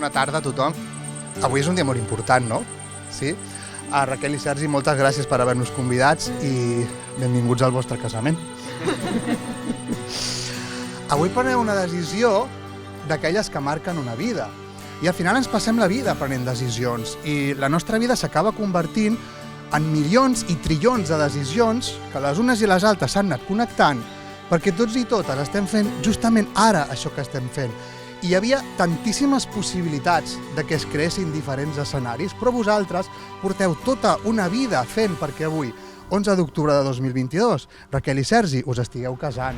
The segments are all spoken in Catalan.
Bona tarda a tothom. Avui és un dia molt important, no? Sí? A Raquel i Sergi, moltes gràcies per haver-nos convidats i benvinguts al vostre casament. Avui preneu una decisió d'aquelles que marquen una vida. I al final ens passem la vida prenent decisions i la nostra vida s'acaba convertint en milions i trillons de decisions que les unes i les altres s'han anat connectant perquè tots i totes estem fent justament ara això que estem fent. I hi havia tantíssimes possibilitats de que es creessin diferents escenaris, però vosaltres porteu tota una vida fent perquè avui, 11 d'octubre de 2022, Raquel i Sergi, us estigueu casant.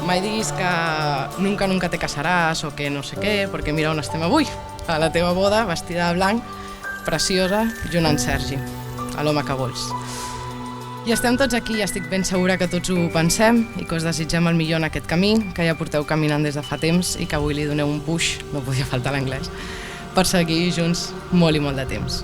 Mai diguis que nunca te casaràs o que no sé què, perquè mira on estem avui, a la teva boda, vestida de blanc, preciosa, junt amb Sergi, a l'home que vols. I estem tots aquí i estic ben segura que tots ho pensem i que us desitgem el millor en aquest camí, que ja porteu caminant des de fa temps i que avui li doneu un push, no podia faltar l'anglès, per seguir junts molt i molt de temps.